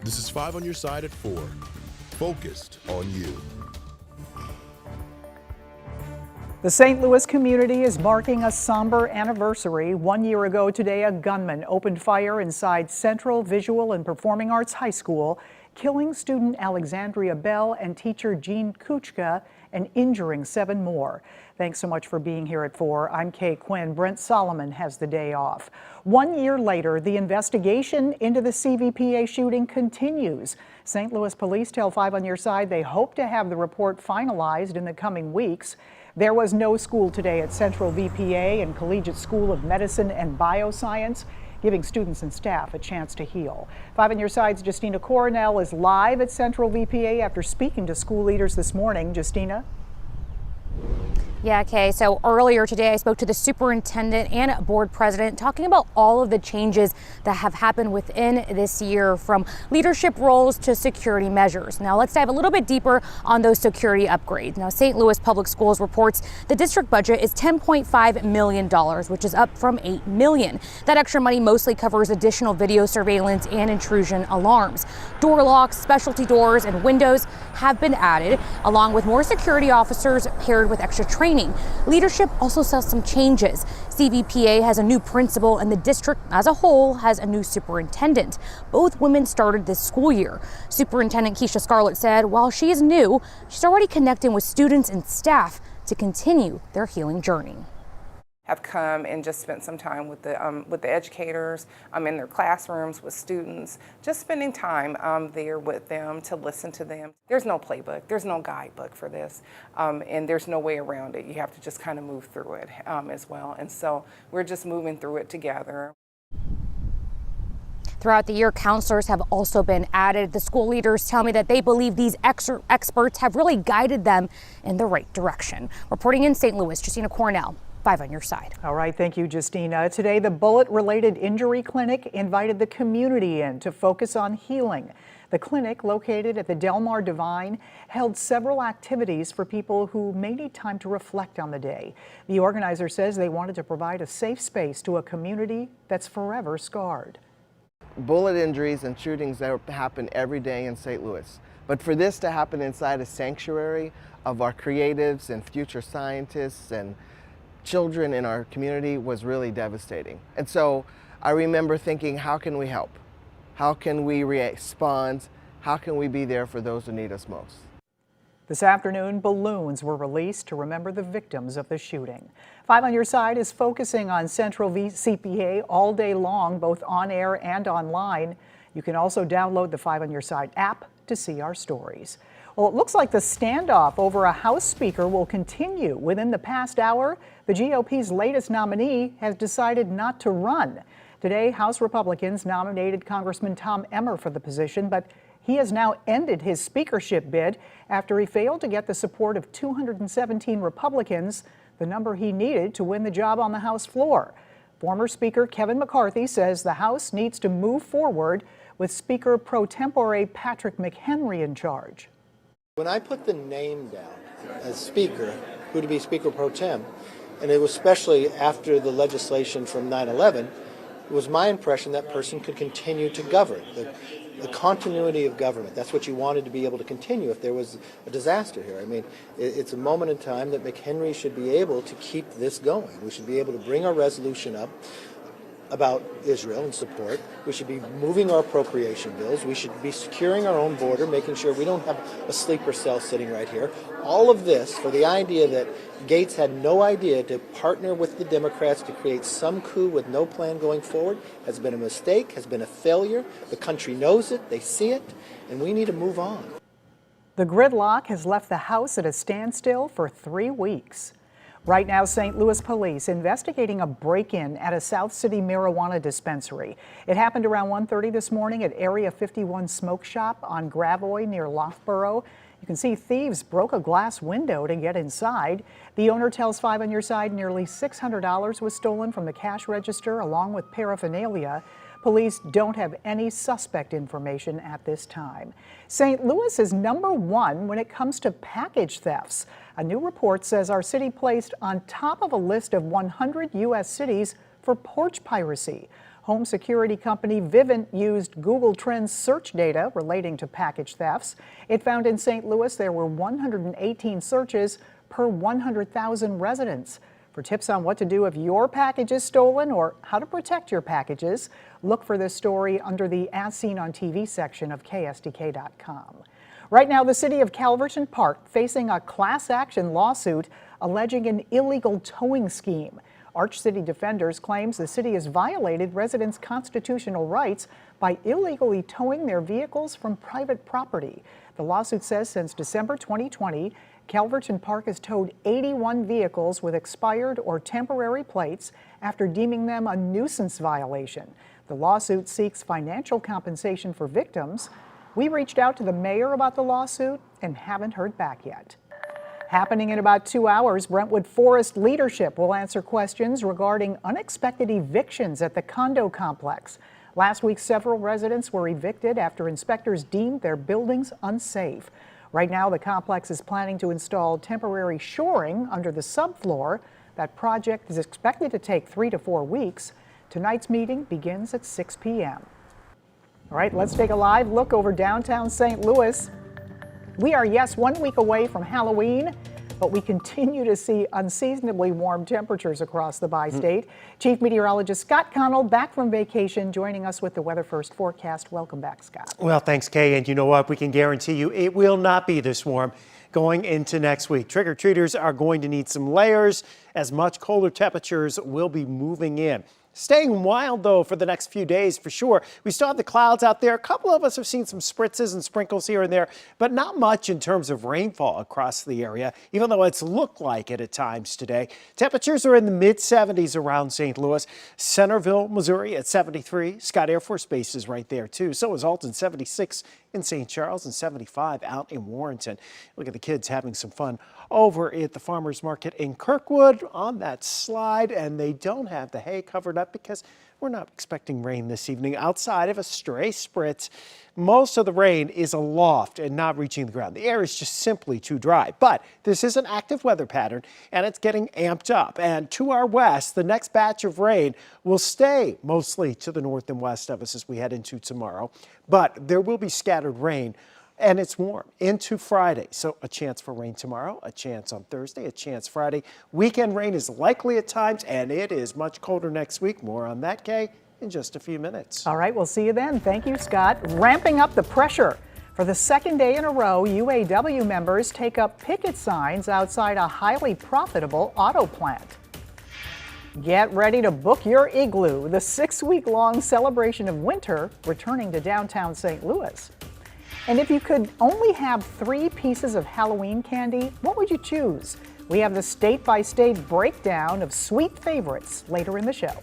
This is 5 on your side at 4. Focused on you. The St. Louis community is marking a somber anniversary. 1 year ago today, a gunman opened fire inside Central Visual and Performing Arts High School, killing student Alexandria Bell and teacher Jean Kuchka and injuring 7 more. Thanks so much for being here at 4. I'm Kay Quinn. Brent Solomon has the day off. 1 year later, the investigation into the CVPA shooting continues. St. Louis police tell 5 on your side they hope to have the report finalized in the coming weeks. There was no school today at Central VPA and Collegiate School of Medicine and Bioscience, giving students and staff a chance to heal. 5 on your side's Justina Coronel is live at Central VPA after speaking to school leaders this morning. Justina? Yeah, Kay. So earlier today, I spoke to the superintendent and board president talking about all of the changes that have happened within this year, from leadership roles to security measures. Now let's dive a little bit deeper on those security upgrades. Now, St. Louis Public Schools reports the district budget is $10.5 million, which is up from $8 million. That extra money mostly covers additional video surveillance and intrusion alarms. Door locks, specialty doors, and windows have been added, along with more security officers paired with extra training. Leadership also saw some changes. CVPA has a new principal and the district as a whole has a new superintendent. Both women started this school year. Superintendent Keisha Scarlett said while she is new, she's already connecting with students and staff to continue their healing journey. Have come and just spent some time with the educators in their classrooms with students, just spending time there with them to listen to them. There's no playbook, there's no guidebook for this, and there's no way around it. You have to just kind of move through it as well. And so we're just moving through it together. Throughout the year, counselors have also been added. The school leaders tell me that they believe these experts have really guided them in the right direction. Reporting in St. Louis, Justina Cornell. 5 on your side. All right, thank you, Justina. Today, the Bullet-Related Injury Clinic invited the community in to focus on healing. The clinic, located at the Del Mar Divine, held several activities for people who may need time to reflect on the day. The organizer says they wanted to provide a safe space to a community that's forever scarred. Bullet injuries and shootings that happen every day in St. Louis. But for this to happen inside a sanctuary of our creatives and future scientists and children in our community was really devastating. And so I remember thinking, how can we help? How can we respond? How can we be there for those who need us most? This afternoon, balloons were released to remember the victims of the shooting. 5 on your side is focusing on Central CPA all day long, both on air and online. You can also download the 5 on your side app to see our stories. Well, it looks like the standoff over a House Speaker will continue. Within the past hour, the GOP's latest nominee has decided not to run. Today, House Republicans nominated Congressman Tom Emmer for the position, but he has now ended his speakership bid after he failed to get the support of 217 Republicans, the number he needed to win the job on the House floor. Former Speaker Kevin McCarthy says the House needs to move forward with Speaker pro tempore Patrick McHenry in charge. When I put the name down as Speaker, who to be Speaker pro tem, and it was especially after the legislation from 9/11, it was my impression that person could continue to govern. The continuity of government, that's what you wanted to be able to continue if there was a disaster here. I mean, it's a moment in time that McHenry should be able to keep this going. We should be able to bring our resolution up about Israel and support. We should be moving our appropriation bills. We should be securing our own border, making sure we don't have a sleeper cell sitting right here. All of this for the idea that Gates had no idea to partner with the Democrats to create some coup with no plan going forward has been a mistake, has been a failure. The country knows it, they see it, and we need to move on. The gridlock has left the House at a standstill for 3 weeks. Right now, St. Louis police investigating a break-in at a South City marijuana dispensary. It happened around 1:30 this morning at Area 51 Smoke Shop on Gravois near Loughborough. You can see thieves broke a glass window to get inside. The owner tells 5 on your side nearly $600 was stolen from the cash register along with paraphernalia. Police don't have any suspect information at this time. St. Louis is #1 when it comes to package thefts. A new report says our city placed on top of a list of 100 U.S. cities for porch piracy. Home security company Vivint used Google Trends search data relating to package thefts. It found in St. Louis there were 118 searches per 100,000 residents. For tips on what to do if your package is stolen or how to protect your packages, look for this story under the As Seen on TV section of KSDK.com. Right now, the city of Calverton Park facing a class action lawsuit alleging an illegal towing scheme. Arch City Defenders claims the city has violated residents' constitutional rights by illegally towing their vehicles from private property. The lawsuit says since December 2020, Calverton Park has towed 81 vehicles with expired or temporary plates after deeming them a nuisance violation. The lawsuit seeks financial compensation for victims. We reached out to the mayor about the lawsuit and haven't heard back yet. Happening in about 2 hours, Brentwood Forest leadership will answer questions regarding unexpected evictions at the condo complex. Last week, several residents were evicted after inspectors deemed their buildings unsafe. Right now, the complex is planning to install temporary shoring under the subfloor. That project is expected to take 3 to 4 weeks. Tonight's meeting begins at 6 p.m. All right, let's take a live look over downtown St. Louis. We are, yes, 1 week away from Halloween, but we continue to see unseasonably warm temperatures across the bi-state. Chief Meteorologist Scott Connell, back from vacation, joining us with the Weather First forecast. Welcome back, Scott. Well, thanks, Kay. And you know what? We can guarantee you it will not be this warm going into next week. Trick-or-treaters are going to need some layers as much colder temperatures will be moving in. Staying wild, though, for the next few days, for sure. We still have the clouds out there. A couple of us have seen some spritzes and sprinkles here and there, but not much in terms of rainfall across the area, even though it's looked like it at times today. Temperatures are in the mid-70s around St. Louis. Centerville, Missouri at 73. Scott Air Force Base is right there, too. So is Alton, 76 in St. Charles and 75 out in Warrenton. Look at the kids having some fun over at the farmers market in Kirkwood on that slide, and they don't have the hay covered up because we're not expecting rain this evening outside of a stray spritz. Most of the rain is aloft and not reaching the ground. The air is just simply too dry, but this is an active weather pattern and it's getting amped up. And to our west, the next batch of rain will stay mostly to the north and west of us as we head into tomorrow, but there will be scattered rain. And it's warm into Friday. So a chance for rain tomorrow, a chance on Thursday, a chance Friday. Weekend rain is likely at times, and it is much colder next week. More on that, Kay, in just a few minutes. All right, we'll see you then. Thank you, Scott. Ramping up the pressure. For the second day in a row, UAW members take up picket signs outside a highly profitable auto plant. Get ready to book your igloo, the 6-week-long celebration of winter returning to downtown St. Louis. And if you could only have 3 pieces of Halloween candy, what would you choose? We have the state-by-state breakdown of sweet favorites later in the show.